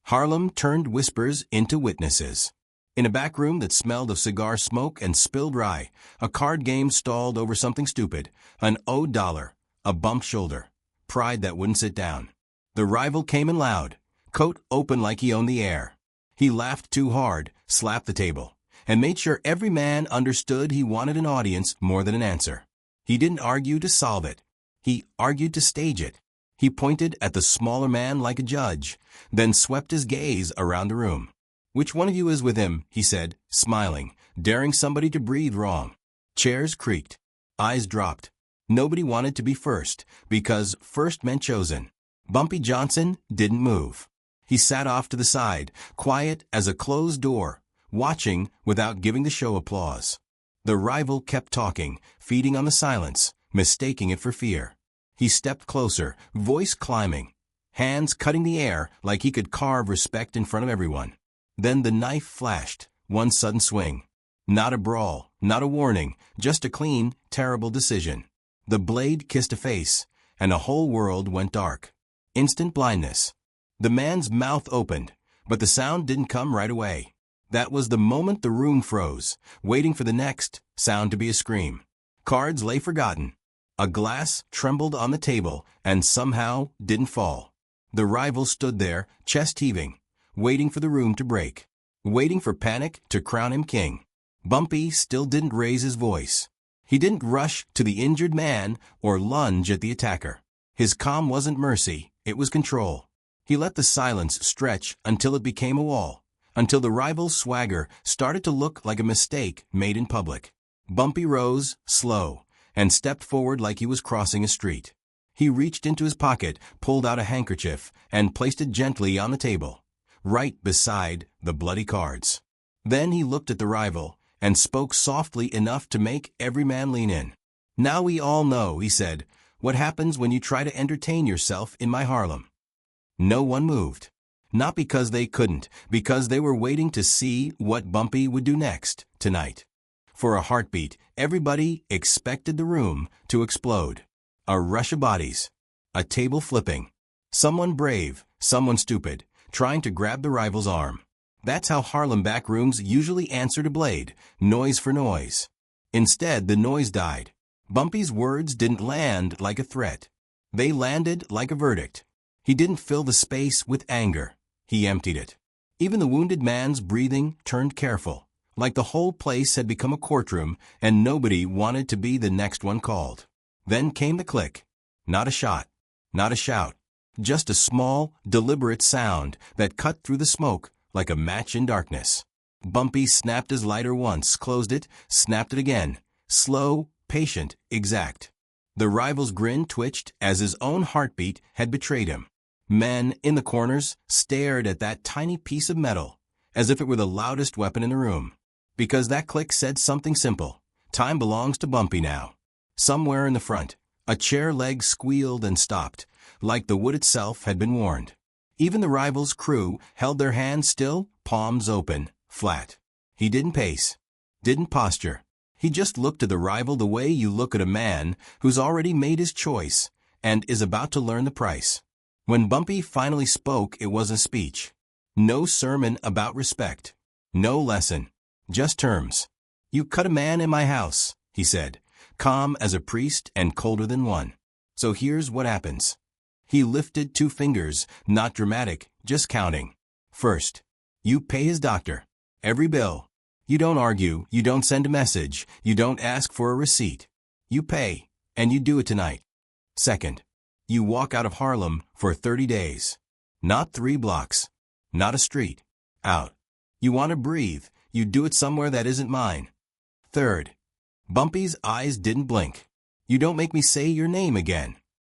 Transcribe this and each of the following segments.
Harlem turned whispers into witnesses. In a back room that smelled of cigar smoke and spilled rye, a card game stalled over something stupid, an owed dollar, a bumped shoulder, pride that wouldn't sit down. The rival came in loud, coat open like he owned the air. He laughed too hard, slapped the table, and made sure every man understood he wanted an audience more than an answer. He didn't argue to solve it. He argued to stage it. He pointed at the smaller man like a judge, then swept his gaze around the room. "Which one of you is with him?" he said, smiling, daring somebody to breathe wrong. Chairs creaked. Eyes dropped. Nobody wanted to be first, because first meant chosen. Bumpy Johnson didn't move. He sat off to the side, quiet as a closed door, watching without giving the show applause. The rival kept talking, feeding on the silence, mistaking it for fear. He stepped closer, voice climbing, hands cutting the air like he could carve respect in front of everyone. Then the knife flashed, one sudden swing. Not a brawl, not a warning, just a clean, terrible decision. The blade kissed a face, and a whole world went dark. Instant blindness. The man's mouth opened, but the sound didn't come right away. That was the moment the room froze, waiting for the next sound to be a scream. Cards lay forgotten. A glass trembled on the table and somehow didn't fall. The rival stood there, chest heaving, waiting for the room to break, waiting for panic to crown him king. Bumpy still didn't raise his voice. He didn't rush to the injured man or lunge at the attacker. His calm wasn't mercy, it was control. He let the silence stretch until it became a wall, until the rival's swagger started to look like a mistake made in public. Bumpy rose, slow, and stepped forward like he was crossing a street. He reached into his pocket, pulled out a handkerchief, and placed it gently on the table, right beside the bloody cards. Then he looked at the rival and spoke softly enough to make every man lean in. "Now we all know," he said, "what happens when you try to entertain yourself in my Harlem." No one moved. Not because they couldn't, because they were waiting to see what Bumpy would do next, tonight. For a heartbeat, everybody expected the room to explode. A rush of bodies. A table flipping. Someone brave, someone stupid, trying to grab the rival's arm. That's how Harlem backrooms usually answered a blade, noise for noise. Instead, the noise died. Bumpy's words didn't land like a threat. They landed like a verdict. He didn't fill the space with anger. He emptied it. Even the wounded man's breathing turned careful, like the whole place had become a courtroom and nobody wanted to be the next one called. Then came the click. Not a shot. Not a shout. Just a small, deliberate sound that cut through the smoke like a match in darkness. Bumpy snapped his lighter once, closed it, snapped it again. Slow, patient, exact. The rival's grin twitched as his own heartbeat had betrayed him. Men in the corners stared at that tiny piece of metal, as if it were the loudest weapon in the room. Because that click said something simple. Time belongs to Bumpy now. Somewhere in the front, a chair leg squealed and stopped, like the wood itself had been warned. Even the rival's crew held their hands still, palms open, flat. He didn't pace, didn't posture. He just looked at the rival the way you look at a man who's already made his choice and is about to learn the price. When Bumpy finally spoke, it was a speech. No sermon about respect. No lesson. Just terms. "You cut a man in my house," he said, calm as a priest and colder than one. "So here's what happens." He lifted 2 fingers, not dramatic, just counting. "First, you pay his doctor. Every bill. You don't argue, you don't send a message, you don't ask for a receipt. You pay, and you do it tonight. Second, you walk out of Harlem for 30 days. Not 3 blocks. Not a street. Out. You want to breathe, you do it somewhere that isn't mine. Third." Bumpy's eyes didn't blink. "You don't make me say your name again."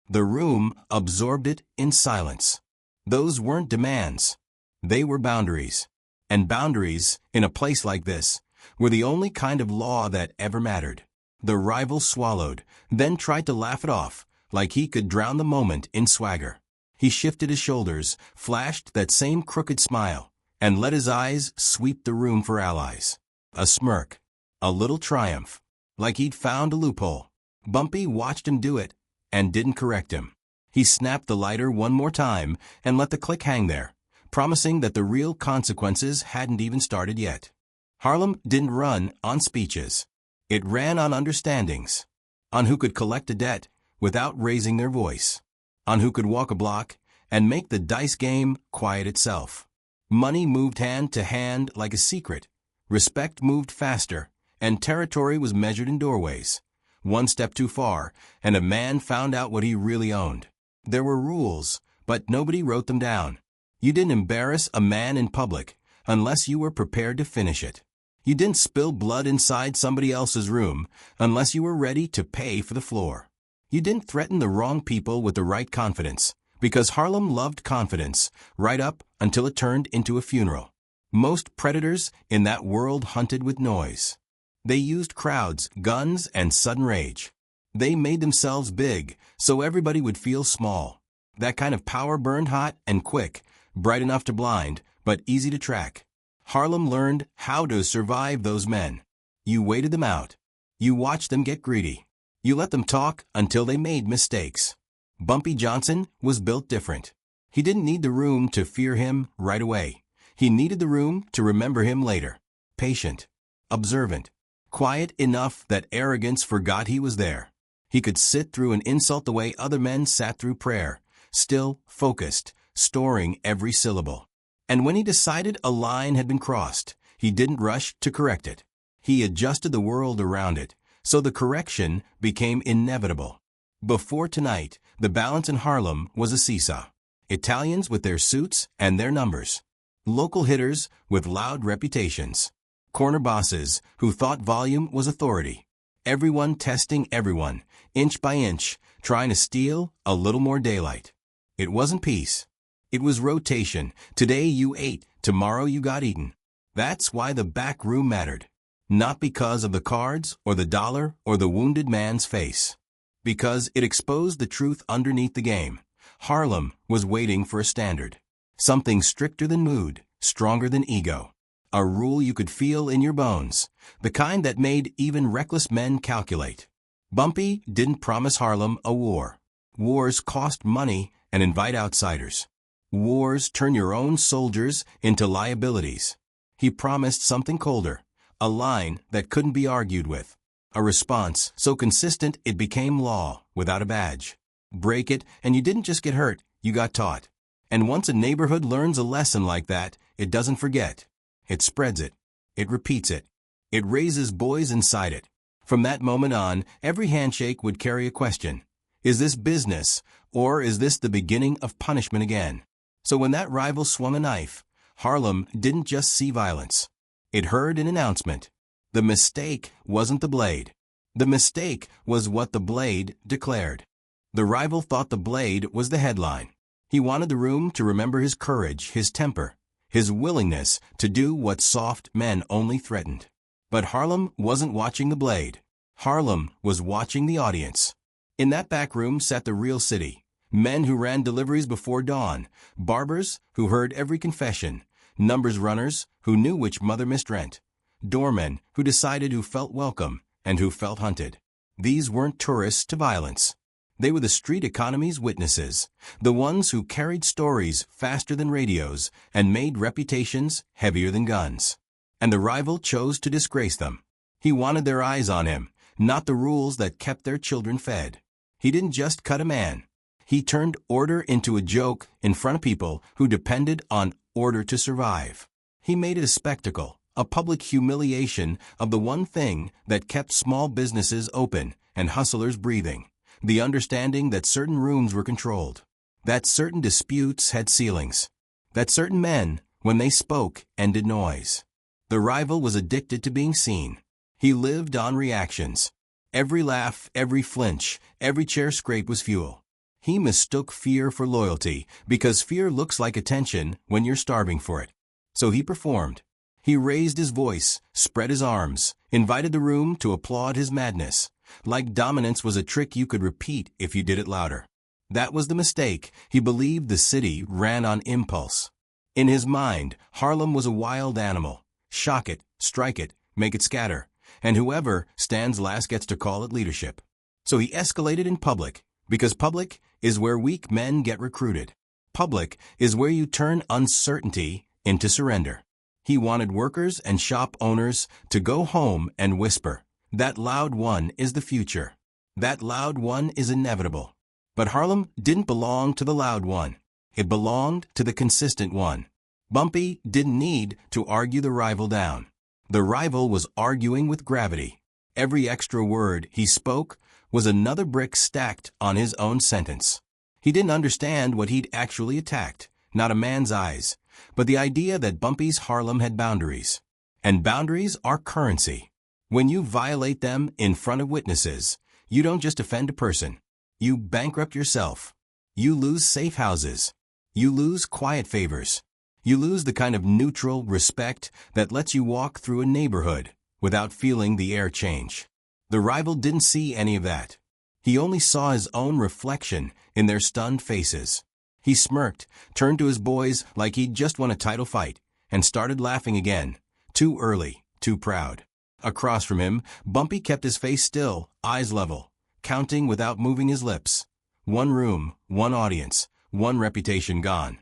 The room absorbed it in silence. Those weren't demands. They were boundaries. And boundaries, in a place like this, were the only kind of law that ever mattered. The rival swallowed, then tried to laugh it off, like he could drown the moment in swagger. He shifted his shoulders, flashed that same crooked smile, and let his eyes sweep the room for allies. A smirk. A little triumph. Like he'd found a loophole. Bumpy watched him do it, and didn't correct him. He snapped the lighter one more time and let the click hang there, promising that the real consequences hadn't even started yet. Harlem didn't run on speeches. It ran on understandings. On who could collect a debt without raising their voice. On who could walk a block and make the dice game quiet itself. Money moved hand to hand like a secret. Respect moved faster, and territory was measured in doorways. One step too far, and a man found out what he really owned. There were rules, but nobody wrote them down. You didn't embarrass a man in public unless you were prepared to finish it. You didn't spill blood inside somebody else's room unless you were ready to pay for the floor. You didn't threaten the wrong people with the right confidence, because Harlem loved confidence, right up until it turned into a funeral. Most predators in that world hunted with noise. They used crowds, guns, and sudden rage. They made themselves big, so everybody would feel small. That kind of power burned hot and quick, bright enough to blind, but easy to track. Harlem learned how to survive those men. You waited them out. You watched them get greedy. You let them talk until they made mistakes. Bumpy Johnson was built different. He didn't need the room to fear him right away. He needed the room to remember him later. Patient, observant, quiet enough that arrogance forgot he was there. He could sit through an insult the way other men sat through prayer, still, focused, storing every syllable. And when he decided a line had been crossed, he didn't rush to correct it. He adjusted the world around it, so the correction became inevitable. Before tonight, the balance in Harlem was a seesaw. Italians with their suits and their numbers. Local hitters with loud reputations. Corner bosses who thought volume was authority. Everyone testing everyone, inch by inch, trying to steal a little more daylight. It wasn't peace. It was rotation. Today you ate, tomorrow you got eaten. That's why the back room mattered. Not because of the cards or the dollar or the wounded man's face. Because it exposed the truth underneath the game. Harlem was waiting for a standard. Something stricter than mood, stronger than ego. A rule you could feel in your bones. The kind that made even reckless men calculate. Bumpy didn't promise Harlem a war. Wars cost money and invite outsiders. Wars turn your own soldiers into liabilities. He promised something colder. A line that couldn't be argued with. A response so consistent it became law without a badge. Break it and you didn't just get hurt, you got taught. And once a neighborhood learns a lesson like that, it doesn't forget. It spreads it. It repeats it. It raises boys inside it. From that moment on, every handshake would carry a question. Is this business, or is this the beginning of punishment again? So when that rival swung a knife, Harlem didn't just see violence. It heard an announcement. The mistake wasn't the blade. The mistake was what the blade declared. The rival thought the blade was the headline. He wanted the room to remember his courage, his temper, his willingness to do what soft men only threatened. But Harlem wasn't watching the blade. Harlem was watching the audience. In that back room sat the real city. Men who ran deliveries before dawn, barbers who heard every confession, numbers runners who knew which mother missed rent, doormen who decided who felt welcome and who felt hunted. These weren't tourists to violence. They were the street economy's witnesses, the ones who carried stories faster than radios and made reputations heavier than guns. And the rival chose to disgrace them. He wanted their eyes on him, not the rules that kept their children fed. He didn't just cut a man. He turned order into a joke in front of people who depended on order to survive. He made it a spectacle, a public humiliation of the one thing that kept small businesses open and hustlers breathing, the understanding that certain rooms were controlled, that certain disputes had ceilings, that certain men, when they spoke, ended noise. The rival was addicted to being seen. He lived on reactions. Every laugh, every flinch, every chair scrape was fuel. He mistook fear for loyalty because fear looks like attention when you're starving for it. So he performed. He raised his voice, spread his arms, invited the room to applaud his madness. Like dominance was a trick you could repeat if you did it louder. That was the mistake. He believed the city ran on impulse. In his mind, Harlem was a wild animal. Shock it, strike it, make it scatter. And whoever stands last gets to call it leadership. So he escalated in public, because public is where weak men get recruited. Public is where you turn uncertainty into surrender. He wanted workers and shop owners to go home and whisper, "That loud one is the future. That loud one is inevitable." But Harlem didn't belong to the loud one. It belonged to the consistent one. Bumpy didn't need to argue the rival down. The rival was arguing with gravity. Every extra word he spoke was another brick stacked on his own sentence. He didn't understand what he'd actually attacked, not a man's eyes, but the idea that Bumpy's Harlem had boundaries. And boundaries are currency. When you violate them in front of witnesses, you don't just offend a person. You bankrupt yourself. You lose safe houses. You lose quiet favors. You lose the kind of neutral respect that lets you walk through a neighborhood without feeling the air change. The rival didn't see any of that. He only saw his own reflection in their stunned faces. He smirked, turned to his boys like he'd just won a title fight, and started laughing again. Too early, too proud. Across from him, Bumpy kept his face still, eyes level, counting without moving his lips. One room, one audience, one reputation gone.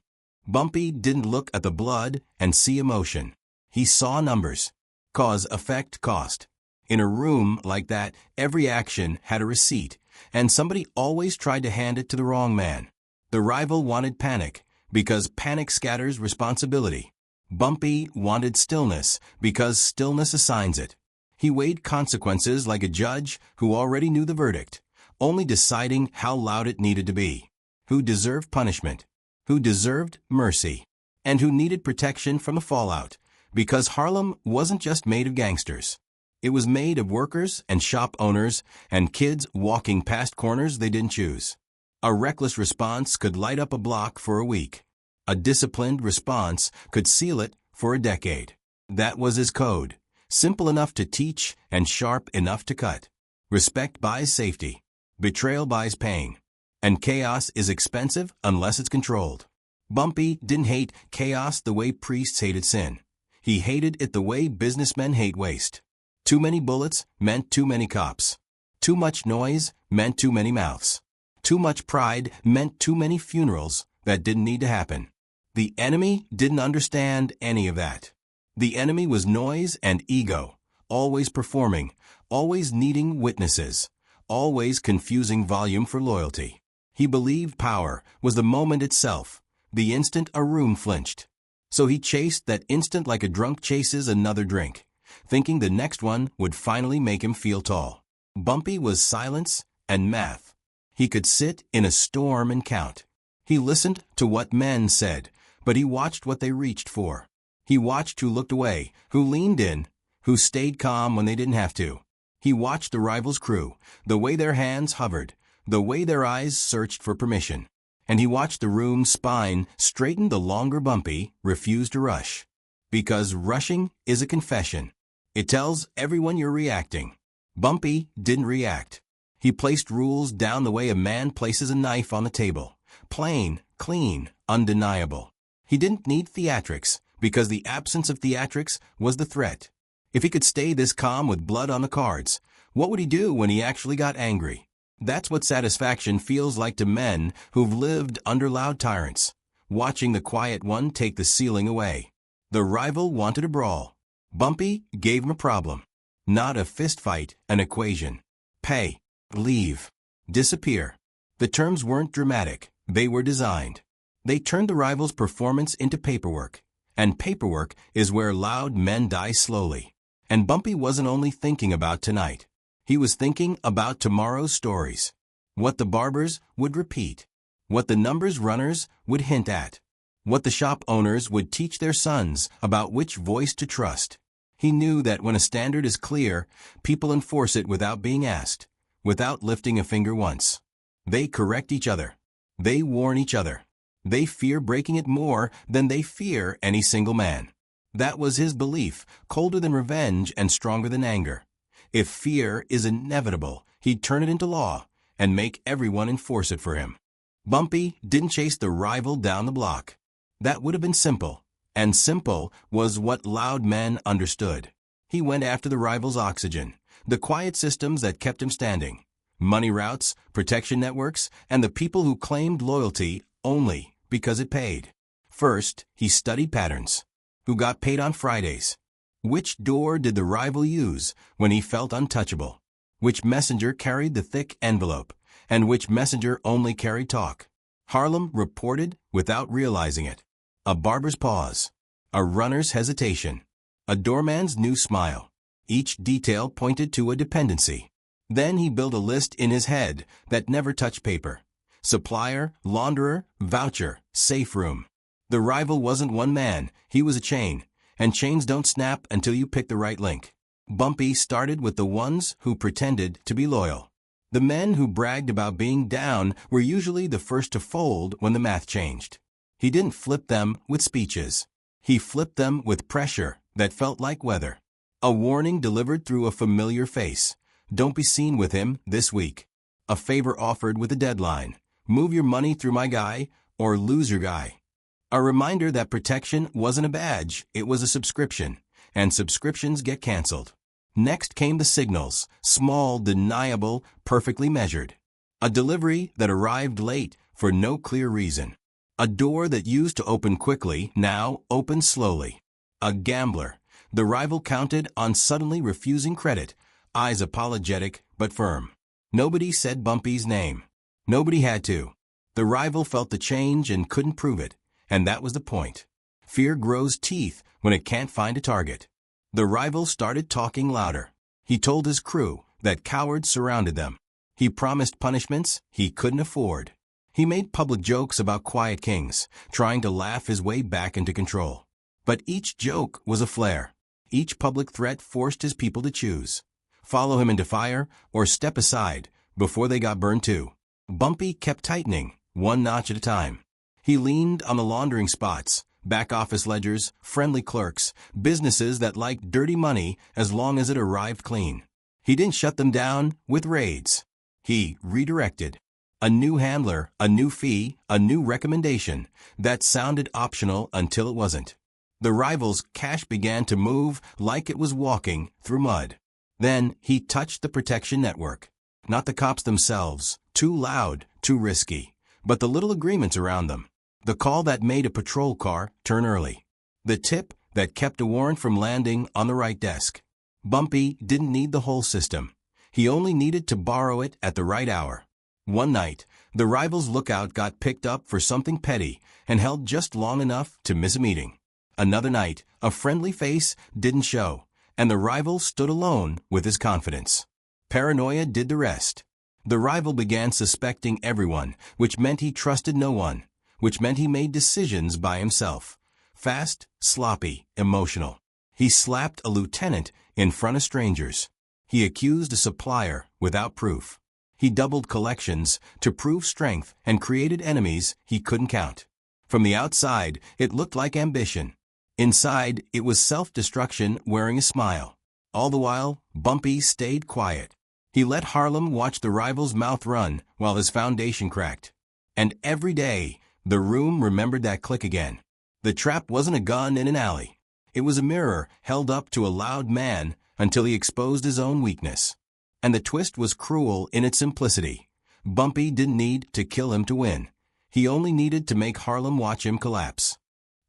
Bumpy didn't look at the blood and see emotion. He saw numbers. Cause, effect, cost. In a room like that, every action had a receipt, and somebody always tried to hand it to the wrong man. The rival wanted panic, because panic scatters responsibility. Bumpy wanted stillness, because stillness assigns it. He weighed consequences like a judge who already knew the verdict, only deciding how loud it needed to be, who deserved punishment, who deserved mercy, and who needed protection from the fallout, because Harlem wasn't just made of gangsters. It was made of workers and shop owners and kids walking past corners they didn't choose. A reckless response could light up a block for a week. A disciplined response could seal it for a decade. That was his code, simple enough to teach and sharp enough to cut. Respect buys safety. Betrayal buys pain. And chaos is expensive unless it's controlled. Bumpy didn't hate chaos the way priests hated sin. He hated it the way businessmen hate waste. Too many bullets meant too many cops. Too much noise meant too many mouths. Too much pride meant too many funerals that didn't need to happen. The enemy didn't understand any of that. The enemy was noise and ego, always performing, always needing witnesses, always confusing volume for loyalty. He believed power was the moment itself, the instant a room flinched. So he chased that instant like a drunk chases another drink, thinking the next one would finally make him feel tall. Bumpy was silence and math. He could sit in a storm and count. He listened to what men said, but he watched what they reached for. He watched who looked away, who leaned in, who stayed calm when they didn't have to. He watched the rival's crew, the way their hands hovered, the way their eyes searched for permission. And he watched the room's spine straighten the longer Bumpy refused to rush. Because rushing is a confession. It tells everyone you're reacting. Bumpy didn't react. He placed rules down the way a man places a knife on the table. Plain, clean, undeniable. He didn't need theatrics, because the absence of theatrics was the threat. If he could stay this calm with blood on the cards, what would he do when he actually got angry? That's what satisfaction feels like to men who've lived under loud tyrants, watching the quiet one take the ceiling away. The rival wanted a brawl. Bumpy gave him a problem. Not a fist fight, an equation. Pay, leave, disappear. The terms weren't dramatic, they were designed. They turned the rival's performance into paperwork. And paperwork is where loud men die slowly. And Bumpy wasn't only thinking about tonight. He was thinking about tomorrow's stories. What the barbers would repeat. What the numbers runners would hint at. What the shop owners would teach their sons about which voice to trust. He knew that when a standard is clear, people enforce it without being asked, without lifting a finger once. They correct each other. They warn each other. They fear breaking it more than they fear any single man. That was his belief, colder than revenge and stronger than anger. If fear is inevitable, he'd turn it into law and make everyone enforce it for him. Bumpy didn't chase the rival down the block. That would have been simple, and simple was what loud men understood. He went after the rival's oxygen, the quiet systems that kept him standing, money routes, protection networks, and the people who claimed loyalty only Because it paid. First, he studied patterns. Who got paid on Fridays? Which door did the rival use when he felt untouchable? Which messenger carried the thick envelope, and which messenger only carried talk? Harlem reported without realizing it. A barber's pause. A runner's hesitation. A doorman's new smile. Each detail pointed to a dependency. Then he built a list in his head that never touched paper. Supplier, launderer, voucher, safe room. The rival wasn't one man, he was a chain, and chains don't snap until you pick the right link. Bumpy started with the ones who pretended to be loyal. The men who bragged about being down were usually the first to fold when the math changed. He didn't flip them with speeches. He flipped them with pressure that felt like weather. A warning delivered through a familiar face. Don't be seen with him this week. A favor offered with a deadline. Move your money through my guy or lose your guy. A reminder that protection wasn't a badge, it was a subscription, and subscriptions get canceled. Next came the signals, small, deniable, perfectly measured. A delivery that arrived late for no clear reason. A door that used to open quickly now opened slowly. A gambler. The rival counted on suddenly refusing credit, eyes apologetic but firm. Nobody said Bumpy's name. Nobody had to. The rival felt the change and couldn't prove it, and that was the point. Fear grows teeth when it can't find a target. The rival started talking louder. He told his crew that cowards surrounded them. He promised punishments he couldn't afford. He made public jokes about quiet kings, trying to laugh his way back into control. But each joke was a flare. Each public threat forced his people to choose. Follow him into fire or step aside before they got burned too. Bumpy kept tightening, one notch at a time. He leaned on the laundering spots, back office ledgers, friendly clerks, businesses that liked dirty money as long as it arrived clean. He didn't shut them down with raids. He redirected. A new handler, a new fee, a new recommendation that sounded optional until it wasn't. The rival's cash began to move like it was walking through mud. Then he touched the protection network. Not the cops themselves, too loud, too risky, but the little agreements around them. The call that made a patrol car turn early. The tip that kept a warrant from landing on the right desk. Bumpy didn't need the whole system. He only needed to borrow it at the right hour. One night, the rival's lookout got picked up for something petty and held just long enough to miss a meeting. Another night, a friendly face didn't show, and the rival stood alone with his confidence. Paranoia did the rest. The rival began suspecting everyone, which meant he trusted no one, which meant he made decisions by himself. Fast, sloppy, emotional. He slapped a lieutenant in front of strangers. He accused a supplier without proof. He doubled collections to prove strength and created enemies he couldn't count. From the outside, it looked like ambition. Inside, it was self-destruction wearing a smile. All the while, Bumpy stayed quiet. He let Harlem watch the rival's mouth run while his foundation cracked. And every day, the room remembered that click again. The trap wasn't a gun in an alley. It was a mirror held up to a loud man until he exposed his own weakness. And the twist was cruel in its simplicity. Bumpy didn't need to kill him to win. He only needed to make Harlem watch him collapse.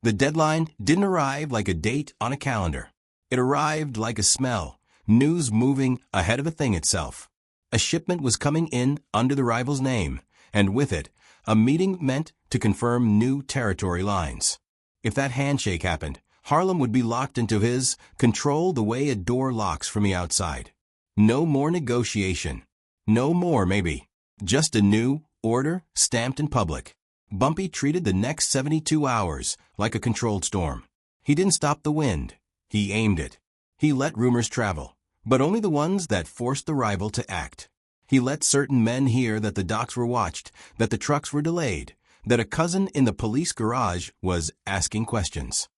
The deadline didn't arrive like a date on a calendar. It arrived like a smell, news moving ahead of a thing itself. A shipment was coming in under the rival's name, and with it, a meeting meant to confirm new territory lines. If that handshake happened, Harlem would be locked into his control the way a door locks from the outside. No more negotiation. No more, maybe. Just a new order stamped in public. Bumpy treated the next 72 hours like a controlled storm. He didn't stop the wind. He aimed it. He let rumors travel, but only the ones that forced the rival to act. He let certain men hear that the docks were watched, that the trucks were delayed, that a cousin in the police garage was asking questions.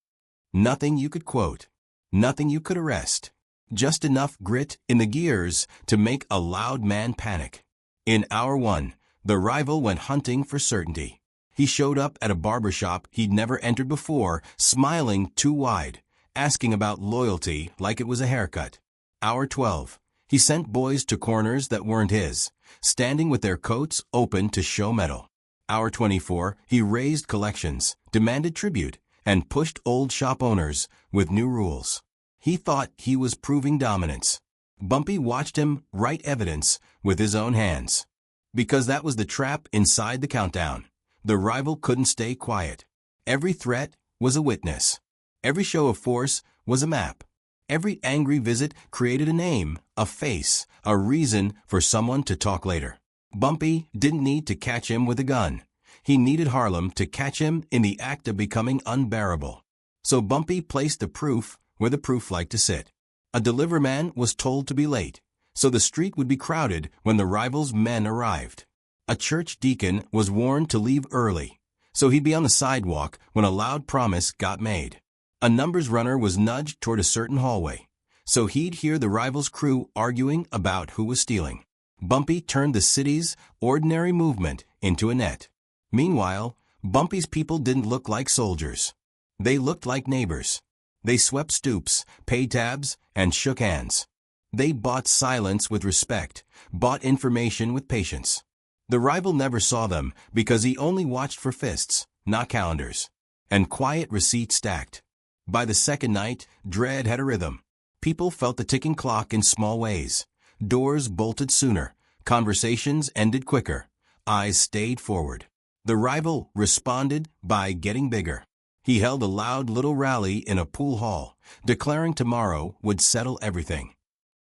Nothing you could quote. Nothing you could arrest. Just enough grit in the gears to make a loud man panic. In hour one, the rival went hunting for certainty. He showed up at a barber shop he'd never entered before, smiling too wide, asking about loyalty like it was a haircut. Hour 12. He sent boys to corners that weren't his, standing with their coats open to show metal. Hour 24, he raised collections, demanded tribute, and pushed old shop owners with new rules. He thought he was proving dominance. Bumpy watched him write evidence with his own hands. Because that was the trap inside the countdown. The rival couldn't stay quiet. Every threat was a witness. Every show of force was a map. Every angry visit created a name, a face, a reason for someone to talk later. Bumpy didn't need to catch him with a gun. He needed Harlem to catch him in the act of becoming unbearable. So Bumpy placed the proof where the proof liked to sit. A deliverman was told to be late, so the street would be crowded when the rival's men arrived. A church deacon was warned to leave early, so he'd be on the sidewalk when a loud promise got made. A numbers runner was nudged toward a certain hallway, so he'd hear the rival's crew arguing about who was stealing. Bumpy turned the city's ordinary movement into a net. Meanwhile, Bumpy's people didn't look like soldiers. They looked like neighbors. They swept stoops, paid tabs, and shook hands. They bought silence with respect, bought information with patience. The rival never saw them because he only watched for fists, not calendars. And quiet receipts stacked. By the second night, dread had a rhythm. People felt the ticking clock in small ways. Doors bolted sooner. Conversations ended quicker. Eyes stayed forward. The rival responded by getting bigger. He held a loud little rally in a pool hall, declaring tomorrow would settle everything.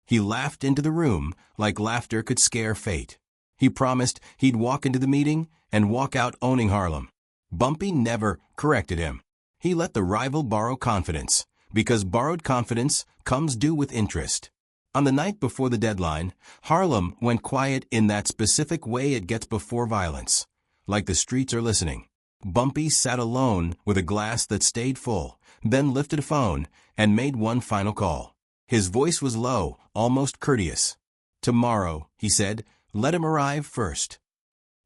He laughed into the room like laughter could scare fate. He promised he'd walk into the meeting and walk out owning Harlem. Bumpy never corrected him. He let the rival borrow confidence, because borrowed confidence comes due with interest. On the night before the deadline, Harlem went quiet in that specific way it gets before violence, like the streets are listening. Bumpy sat alone with a glass that stayed full, then lifted a phone and made one final call. His voice was low, almost courteous. "Tomorrow," he said, "let him arrive first."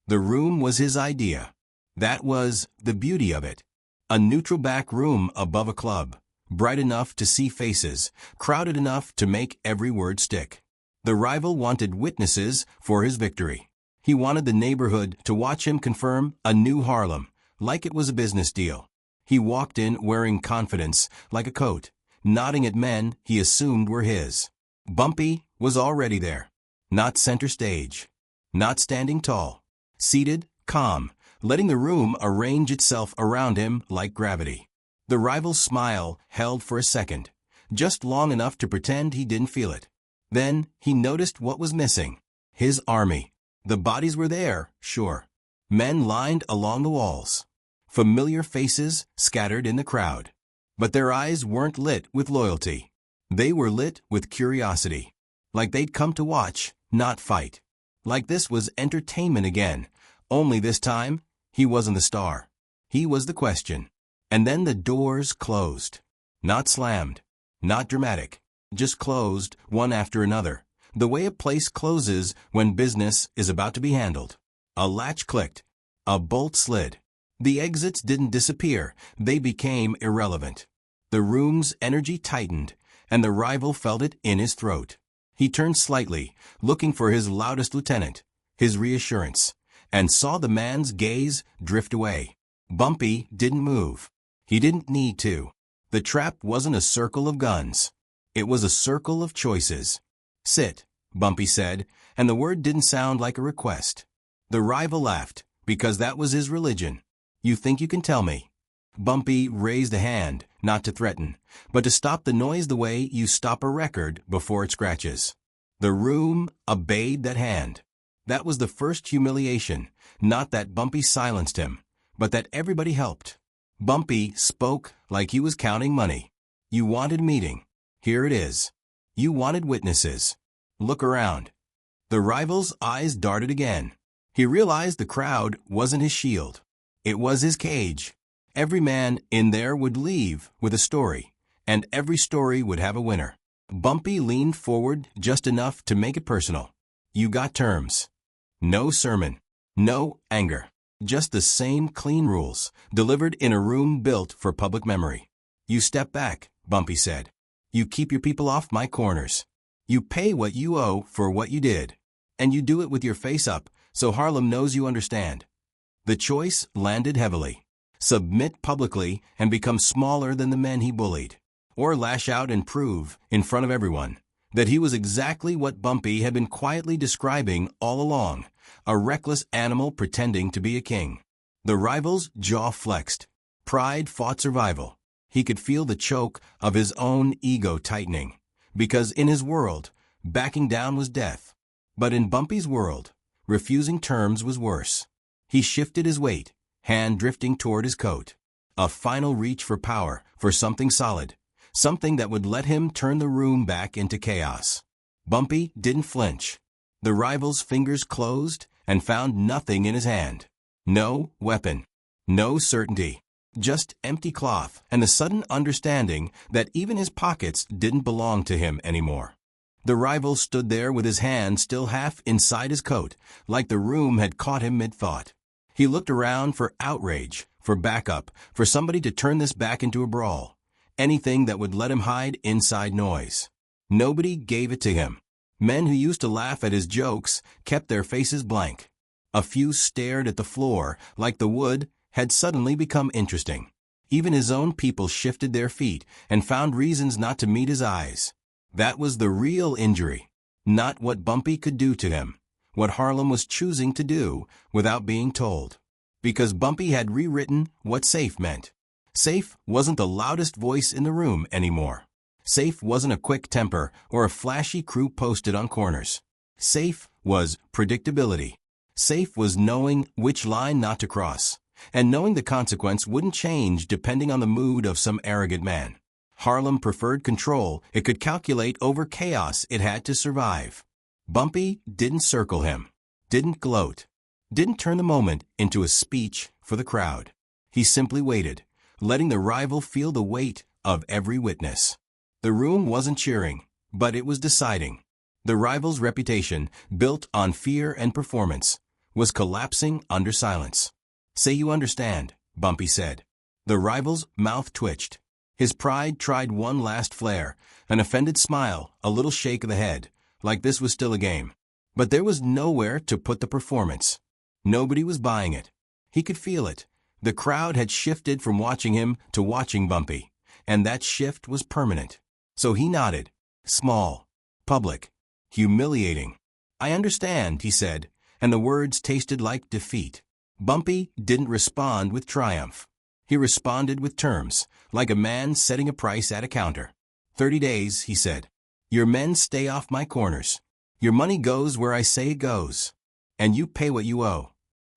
The room was his idea. That was the beauty of it. A neutral back room above a club, bright enough to see faces, crowded enough to make every word stick. The rival wanted witnesses for his victory. He wanted the neighborhood to watch him confirm a new Harlem, like it was a business deal. He walked in wearing confidence like a coat, nodding at men he assumed were his. Bumpy was already there. Not center stage. Not standing tall. Seated, calm, letting the room arrange itself around him like gravity. The rival's smile held for a second, just long enough to pretend he didn't feel it. Then he noticed what was missing. His army. The bodies were there, sure. Men lined along the walls. Familiar faces scattered in the crowd. But their eyes weren't lit with loyalty. They were lit with curiosity. Like they'd come to watch, not fight. Like this was entertainment again, only this time, he wasn't the star. He was the question. And then the doors closed. Not slammed. Not dramatic. Just closed, one after another. The way a place closes when business is about to be handled. A latch clicked. A bolt slid. The exits didn't disappear. They became irrelevant. The room's energy tightened, and the rival felt it in his throat. He turned slightly, looking for his loudest lieutenant, his reassurance, and saw the man's gaze drift away. Bumpy didn't move. He didn't need to. The trap wasn't a circle of guns. It was a circle of choices. "Sit," Bumpy said, and the word didn't sound like a request. The rival laughed, because that was his religion. "You think you can tell me?" Bumpy raised a hand, not to threaten, but to stop the noise the way you stop a record before it scratches. The room obeyed that hand. That was the first humiliation, not that Bumpy silenced him, but that everybody helped. Bumpy spoke like he was counting money. "You wanted a meeting. Here it is. You wanted witnesses. Look around." The rival's eyes darted again. He realized the crowd wasn't his shield. It was his cage. Every man in there would leave with a story, and every story would have a winner. Bumpy leaned forward just enough to make it personal. "You got terms. No sermon. No anger. Just the same clean rules, delivered in a room built for public memory. You step back," Bumpy said. "You keep your people off my corners. You pay what you owe for what you did. And you do it with your face up, so Harlem knows you understand." The choice landed heavily. Submit publicly and become smaller than the men he bullied. Or lash out and prove, in front of everyone, that he was exactly what Bumpy had been quietly describing all along, a reckless animal pretending to be a king. The rival's jaw flexed. Pride fought survival. He could feel the choke of his own ego tightening, because in his world, backing down was death. But in Bumpy's world, refusing terms was worse. He shifted his weight, hand drifting toward his coat. A final reach for power, for something solid, something that would let him turn the room back into chaos. Bumpy didn't flinch. The rival's fingers closed and found nothing in his hand. No weapon. No certainty. Just empty cloth and the sudden understanding that even his pockets didn't belong to him anymore. The rival stood there with his hand still half inside his coat, like the room had caught him mid-thought. He looked around for outrage, for backup, for somebody to turn this back into a brawl. Anything that would let him hide inside noise. Nobody gave it to him. Men who used to laugh at his jokes kept their faces blank. A few stared at the floor, like the wood had suddenly become interesting. Even his own people shifted their feet and found reasons not to meet his eyes. That was the real injury, not what Bumpy could do to him, what Harlem was choosing to do without being told. Because Bumpy had rewritten what safe meant. Safe wasn't the loudest voice in the room anymore. Safe wasn't a quick temper or a flashy crew posted on corners. Safe was predictability. Safe was knowing which line not to cross, and knowing the consequence wouldn't change depending on the mood of some arrogant man. Harlem preferred control it could calculate over chaos it had to survive. Bumpy didn't circle him, didn't gloat, didn't turn the moment into a speech for the crowd. He simply waited, letting the rival feel the weight of every witness. The room wasn't cheering, but it was deciding. The rival's reputation, built on fear and performance, was collapsing under silence. "Say you understand," Bumpy said. The rival's mouth twitched. His pride tried one last flare, an offended smile, a little shake of the head, like this was still a game. But there was nowhere to put the performance. Nobody was buying it. He could feel it. The crowd had shifted from watching him to watching Bumpy, and that shift was permanent. So he nodded. Small. Public. Humiliating. "I understand," he said, and the words tasted like defeat. Bumpy didn't respond with triumph. He responded with terms, like a man setting a price at a counter. 30 days, he said. Your men stay off my corners. Your money goes where I say it goes. And you pay what you owe.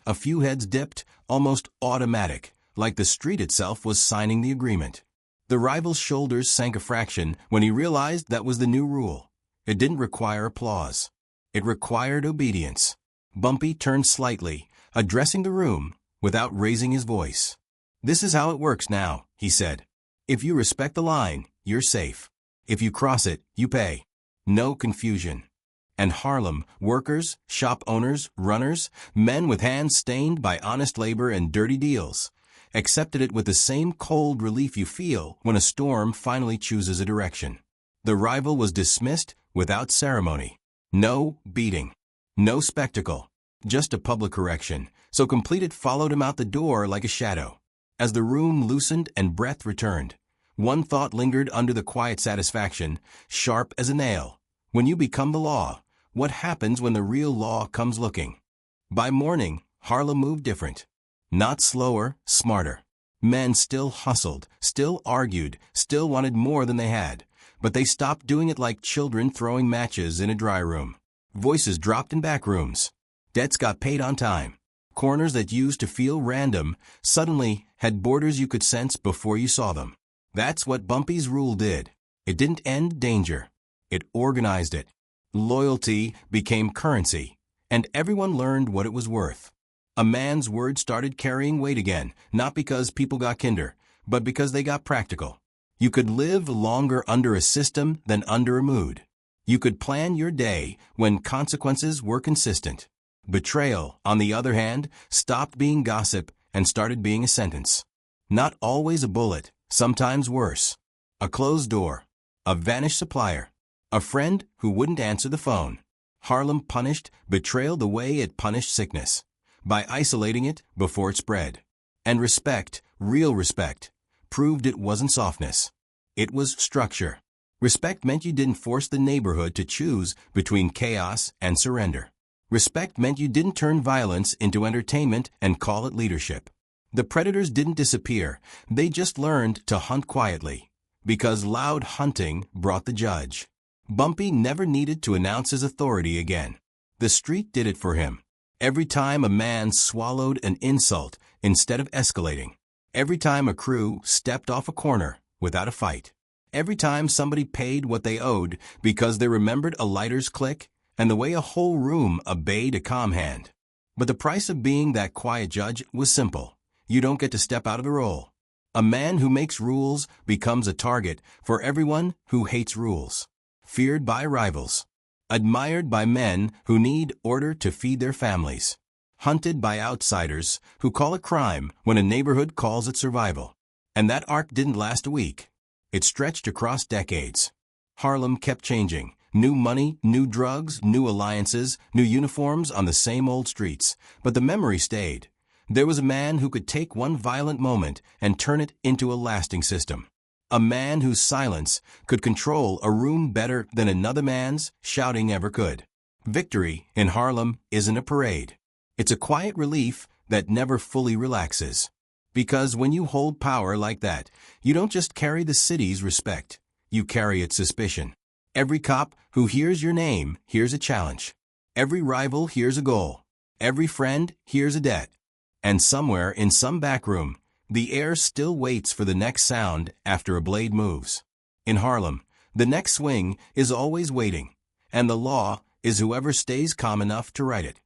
A few heads dipped, almost automatic, like the street itself was signing the agreement. The rival's shoulders sank a fraction when he realized that was the new rule. It didn't require applause. It required obedience. Bumpy turned slightly, addressing the room, without raising his voice. "This is how it works now," he said. "If you respect the line, you're safe. If you cross it, you pay. No confusion." And Harlem, workers, shop owners, runners, men with hands stained by honest labor and dirty deals, accepted it with the same cold relief you feel when a storm finally chooses a direction. The rival was dismissed without ceremony. No beating. No spectacle. Just a public correction, so complete it followed him out the door like a shadow. As the room loosened and breath returned, one thought lingered under the quiet satisfaction, sharp as a nail. When you become the law, what happens when the real law comes looking? By morning, Harlem moved different. Not slower, smarter. Men still hustled, still argued, still wanted more than they had, but they stopped doing it like children throwing matches in a dry room. Voices dropped in back rooms. Debts got paid on time. Corners that used to feel random suddenly had borders you could sense before you saw them. That's what Bumpy's rule did. It didn't end danger. It organized it. Loyalty became currency, and everyone learned what it was worth. A man's word started carrying weight again, not because people got kinder, but because they got practical. You could live longer under a system than under a mood. You could plan your day when consequences were consistent. Betrayal, on the other hand, stopped being gossip and started being a sentence. Not always a bullet, sometimes worse. A closed door. A vanished supplier. A friend who wouldn't answer the phone. Harlem punished betrayal the way it punished sickness. by isolating it before it spread. And respect, real respect, proved it wasn't softness. It was structure. Respect meant you didn't force the neighborhood to choose between chaos and surrender. Respect meant you didn't turn violence into entertainment and call it leadership. The predators didn't disappear, they just learned to hunt quietly, because loud hunting brought the judge. Bumpy never needed to announce his authority again. The street did it for him. Every time a man swallowed an insult instead of escalating. Every time a crew stepped off a corner without a fight. Every time somebody paid what they owed because they remembered a lighter's click and the way a whole room obeyed a calm hand. But the price of being that quiet judge was simple. You don't get to step out of the role. A man who makes rules becomes a target for everyone who hates rules. Feared by rivals. Admired by men who need order to feed their families. Hunted by outsiders who call it crime when a neighborhood calls it survival. And that arc didn't last a week. It stretched across decades. Harlem kept changing. New money, new drugs, new alliances, new uniforms on the same old streets. But the memory stayed. There was a man who could take one violent moment and turn it into a lasting system. A man whose silence could control a room better than another man's shouting ever could. Victory in Harlem isn't a parade. It's a quiet relief that never fully relaxes. Because when you hold power like that, you don't just carry the city's respect, you carry its suspicion. Every cop who hears your name hears a challenge. Every rival hears a goal. Every friend hears a debt. And somewhere in some back room, the air still waits for the next sound after a blade moves. In Harlem, the next swing is always waiting, and the law is whoever stays calm enough to write it.